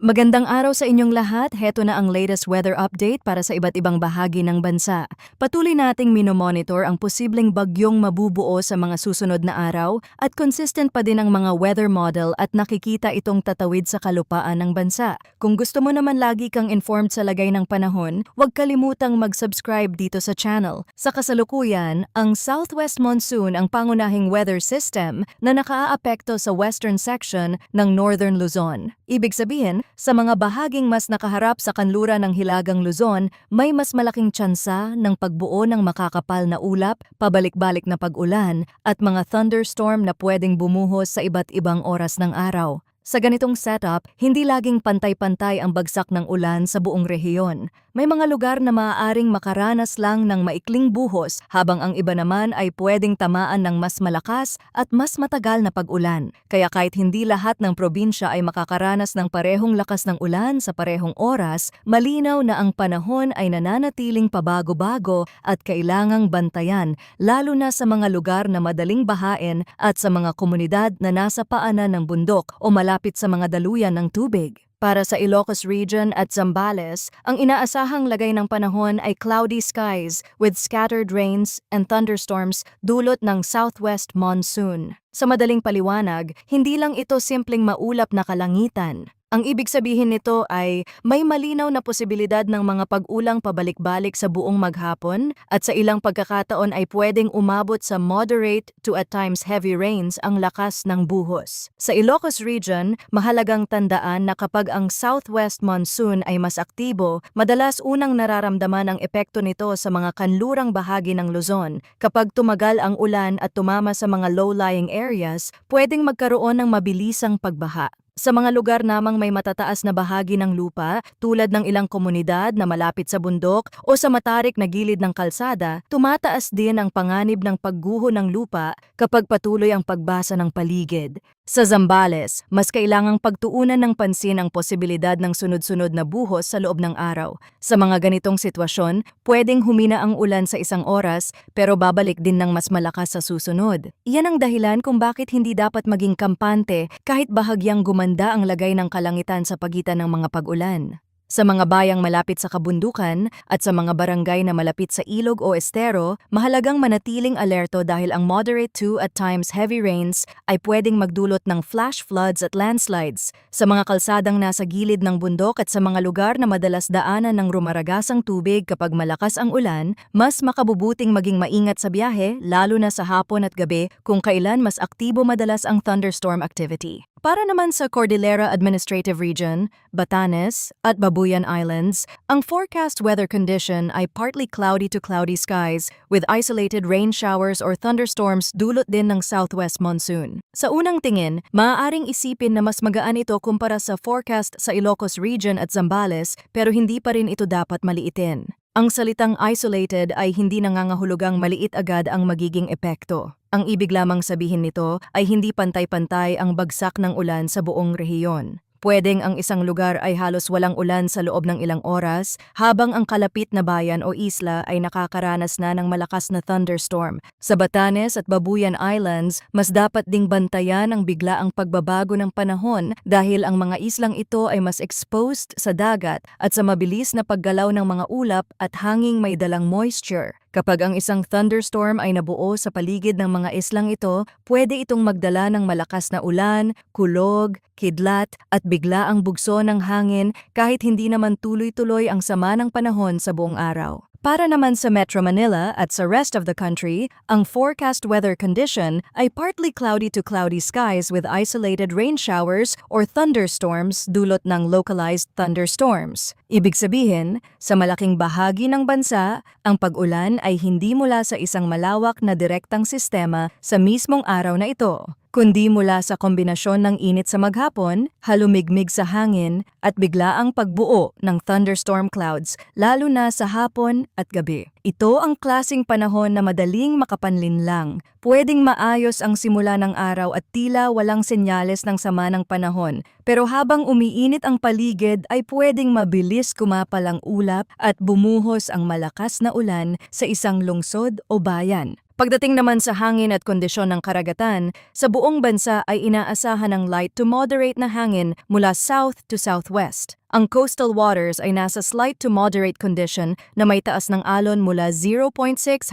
Magandang araw sa inyong lahat. Heto na ang latest weather update para sa iba't ibang bahagi ng bansa. Patuloy nating minomonitor ang posibleng bagyong mabubuo sa mga susunod na araw at consistent pa din ang mga weather model at nakikita itong tatawid sa kalupaan ng bansa. Kung gusto mo naman lagi kang informed sa lagay ng panahon, huwag kalimutang mag-subscribe dito sa channel. Sa kasalukuyan, ang Southwest Monsoon ang pangunahing weather system na nakaaapekto sa western section ng Northern Luzon. Ibig sabihin, sa mga bahaging mas nakaharap sa kanluran ng Hilagang Luzon, may mas malaking tsansa ng pagbuo ng makakapal na ulap, pabalik-balik na pag-ulan, at mga thunderstorm na pwedeng bumuhos sa iba't ibang oras ng araw. Sa ganitong setup, hindi laging pantay-pantay ang bagsak ng ulan sa buong rehiyon. May mga lugar na maaaring makaranas lang ng maikling buhos habang ang iba naman ay pwedeng tamaan ng mas malakas at mas matagal na pag-ulan. Kaya kahit hindi lahat ng probinsya ay makakaranas ng parehong lakas ng ulan sa parehong oras, malinaw na ang panahon ay nananatiling pabago-bago at kailangang bantayan, lalo na sa mga lugar na madaling bahain at sa mga komunidad na nasa paanan ng bundok o malapit sa mga daluyan ng tubig. Para sa Ilocos Region at Zambales, ang inaasahang lagay ng panahon ay cloudy skies with scattered rains and thunderstorms dulot ng southwest monsoon. Sa madaling paliwanag, hindi lang ito simpleng maulap na kalangitan. Ang ibig sabihin nito ay may malinaw na posibilidad ng mga pag-ulang pabalik-balik sa buong maghapon at sa ilang pagkakataon ay pwedeng umabot sa moderate to at times heavy rains ang lakas ng buhos. Sa Ilocos Region, mahalagang tandaan na kapag ang southwest monsoon ay mas aktibo, madalas unang nararamdaman ang epekto nito sa mga kanlurang bahagi ng Luzon. Kapag tumagal ang ulan at tumama sa mga low-lying areas, pwedeng magkaroon ng mabilisang pagbaha. Sa mga lugar namang may matataas na bahagi ng lupa, tulad ng ilang komunidad na malapit sa bundok o sa matarik na gilid ng kalsada, tumataas din ang panganib ng pagguho ng lupa kapag patuloy ang pagbasa ng paligid. Sa Zambales, mas kailangang pagtuunan ng pansin ang posibilidad ng sunod-sunod na buhos sa loob ng araw. Sa mga ganitong sitwasyon, pwedeng humina ang ulan sa isang oras pero babalik din ng mas malakas sa susunod. Iyan ang dahilan kung bakit hindi dapat maging kampante kahit bahagyang gumanda ang lagay ng kalangitan sa pagitan ng mga pag-ulan. Sa mga bayang malapit sa kabundukan at sa mga barangay na malapit sa ilog o estero, mahalagang manatiling alerto dahil ang moderate to at times heavy rains ay pwedeng magdulot ng flash floods at landslides. Sa mga kalsadang nasa gilid ng bundok at sa mga lugar na madalas daanan ng rumaragasang tubig kapag malakas ang ulan, mas makabubuting maging maingat sa biyahe lalo na sa hapon at gabi kung kailan mas aktibo madalas ang thunderstorm activity. Para naman sa Cordillera Administrative Region, Batanes at Babuyan Islands, ang forecast weather condition ay partly cloudy to cloudy skies with isolated rain showers or thunderstorms dulot din ng southwest monsoon. Sa unang tingin, maaaring isipin na mas magaan ito kumpara sa forecast sa Ilocos Region at Zambales pero hindi pa rin ito dapat maliitin. Ang salitang isolated ay hindi nangangahulugang maliit agad ang magiging epekto. Ang ibig lamang sabihin nito ay hindi pantay-pantay ang bagsak ng ulan sa buong rehiyon. Pwedeng ang isang lugar ay halos walang ulan sa loob ng ilang oras, habang ang kalapit na bayan o isla ay nakakaranas na ng malakas na thunderstorm. Sa Batanes at Babuyan Islands, mas dapat ding bantayan ang biglaang pagbabago ng panahon dahil ang mga islang ito ay mas exposed sa dagat at sa mabilis na paggalaw ng mga ulap at hanging may dalang moisture. Kapag ang isang thunderstorm ay nabuo sa paligid ng mga islang ito, pwede itong magdala ng malakas na ulan, kulog, kidlat at biglaang bugso ng hangin kahit hindi naman tuloy-tuloy ang sama ng panahon sa buong araw. Para naman sa Metro Manila at sa rest of the country, ang forecast weather condition ay partly cloudy to cloudy skies with isolated rain showers or thunderstorms dulot ng localized thunderstorms. Ibig sabihin, sa malaking bahagi ng bansa, ang pag-ulan ay hindi mula sa isang malawak na direktang sistema sa mismong araw na ito, kundi mula sa kombinasyon ng init sa maghapon, halumigmig sa hangin, at biglaang pagbuo ng thunderstorm clouds lalo na sa hapon at gabi. Ito ang klasing panahon na madaling makapanlinlang. Pwedeng maayos ang simula ng araw at tila walang senyales ng sama ng panahon. Pero habang umiinit ang paligid ay pwedeng mabilis kumapal ang ulap at bumuhos ang malakas na ulan sa isang lungsod o bayan. Pagdating naman sa hangin at kondisyon ng karagatan, sa buong bansa ay inaasahan ng light to moderate na hangin mula south to southwest. Ang coastal waters ay nasa slight to moderate condition na may taas ng alon mula 0.6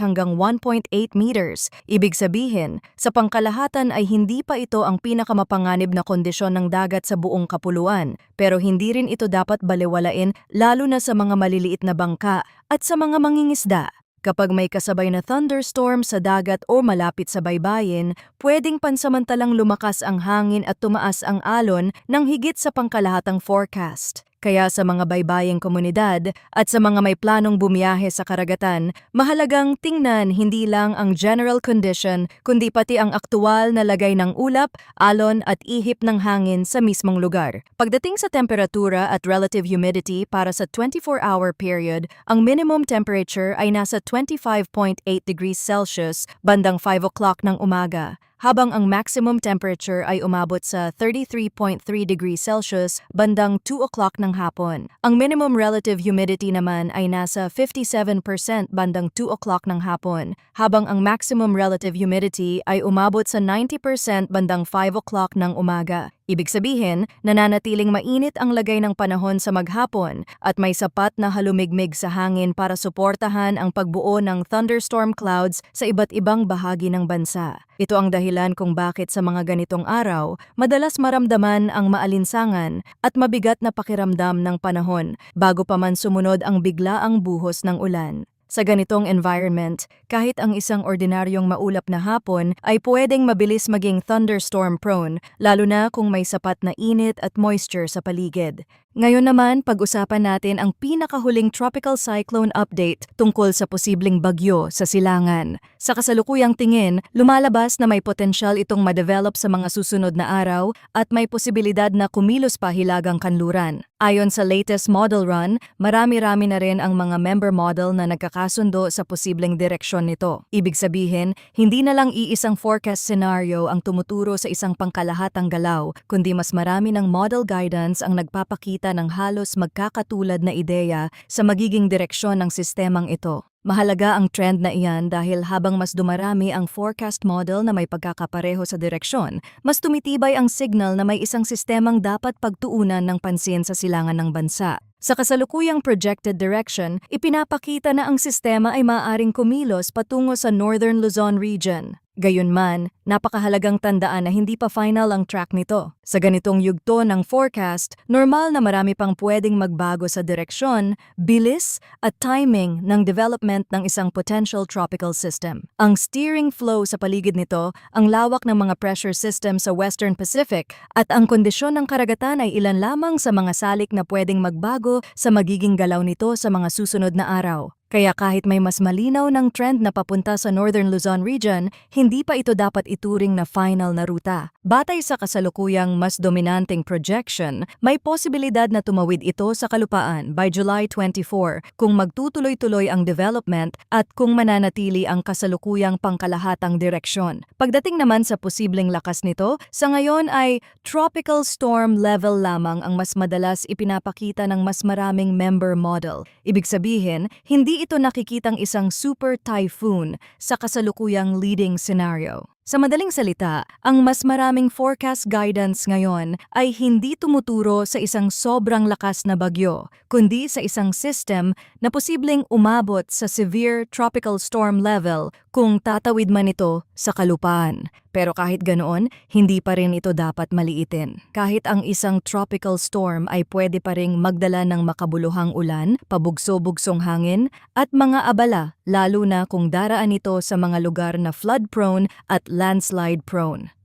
hanggang 1.8 meters. Ibig sabihin, sa pangkalahatan ay hindi pa ito ang pinakamapanganib na kondisyon ng dagat sa buong kapuluan, pero hindi rin ito dapat balewalain lalo na sa mga maliliit na bangka at sa mga mangingisda. Kapag may kasabay na thunderstorm sa dagat o malapit sa baybayin, pwedeng pansamantalang lumakas ang hangin at tumaas ang alon ng higit sa pangkalahatang forecast. Kaya sa mga baybaying komunidad at sa mga may planong bumiyahe sa karagatan, mahalagang tingnan hindi lang ang general condition kundi pati ang aktual na lagay ng ulap, alon at ihip ng hangin sa mismong lugar. Pagdating sa temperatura at relative humidity para sa 24-hour period, ang minimum temperature ay nasa 25.8 degrees Celsius bandang 5 o'clock ng umaga, habang ang maximum temperature ay umabot sa 33.3 degrees Celsius bandang 2 o'clock ng hapon. Ang minimum relative humidity naman ay nasa 57% bandang 2 o'clock ng hapon, habang ang maximum relative humidity ay umabot sa 90% bandang 5 o'clock ng umaga. Ibig sabihin, nananatiling mainit ang lagay ng panahon sa maghapon at may sapat na halumigmig sa hangin para suportahan ang pagbuo ng thunderstorm clouds sa iba't ibang bahagi ng bansa. Ito ang dahilan kung bakit sa mga ganitong araw, madalas maramdaman ang maalinsangan at mabigat na pakiramdam ng panahon bago pa man sumunod ang biglaang buhos ng ulan. Sa ganitong environment, kahit ang isang ordinaryong maulap na hapon ay pwedeng mabilis maging thunderstorm prone, lalo na kung may sapat na init at moisture sa paligid. Ngayon naman, pag-usapan natin ang pinakahuling tropical cyclone update tungkol sa posibleng bagyo sa silangan. Sa kasalukuyang tingin, lumalabas na may potensyal itong ma-develop sa mga susunod na araw at may posibilidad na kumilos pa hilagang kanluran. Ayon sa latest model run, marami-rami na rin ang mga member model na nagkakasundo sa posibleng direksyon nito. Ibig sabihin, hindi na lang iisang forecast scenario ang tumuturo sa isang pangkalahatang galaw, kundi mas marami ng model guidance ang nagpapakita ng halos magkakatulad na ideya sa magiging direksyon ng sistemang ito. Mahalaga ang trend na iyan dahil habang mas dumarami ang forecast model na may pagkakapareho sa direksyon, mas tumitibay ang signal na may isang sistemang dapat pagtuunan ng pansin sa silangan ng bansa. Sa kasalukuyang projected direction, ipinapakita na ang sistema ay maaaring kumilos patungo sa Northern Luzon region. Gayunman, napakahalagang tandaan na hindi pa final ang track nito. Sa ganitong yugto ng forecast, normal na marami pang pwedeng magbago sa direksyon, bilis at timing ng development ng isang potential tropical system. Ang steering flow sa paligid nito, ang lawak ng mga pressure system sa Western Pacific at ang kondisyon ng karagatan ay ilan lamang sa mga salik na pwedeng magbago sa magiging galaw nito sa mga susunod na araw. Kaya kahit may mas malinaw ng trend na papunta sa Northern Luzon region, hindi pa ito dapat ituring na final na ruta. Batay sa kasalukuyang mas dominanteng projection, may posibilidad na tumawid ito sa kalupaan by July 24 kung magtutuloy-tuloy ang development at kung mananatili ang kasalukuyang pangkalahatang direksyon. Pagdating naman sa posibleng lakas nito, sa ngayon ay tropical storm level lamang ang mas madalas ipinapakita ng mas maraming member model. Ibig sabihin, hindi ito nakikitang isang super typhoon sa kasalukuyang leading scenario. Sa madaling salita, ang mas maraming forecast guidance ngayon ay hindi tumuturo sa isang sobrang lakas na bagyo, kundi sa isang system na posibleng umabot sa severe tropical storm level kung tatawid man ito sa kalupaan. Pero kahit ganoon, hindi pa rin ito dapat maliitin. Kahit ang isang tropical storm ay pwede pa ring magdala ng makabuluhang ulan, pabugso-bugsong hangin, at mga abala, lalo na kung daraan ito sa mga lugar na flood-prone at landslide-prone.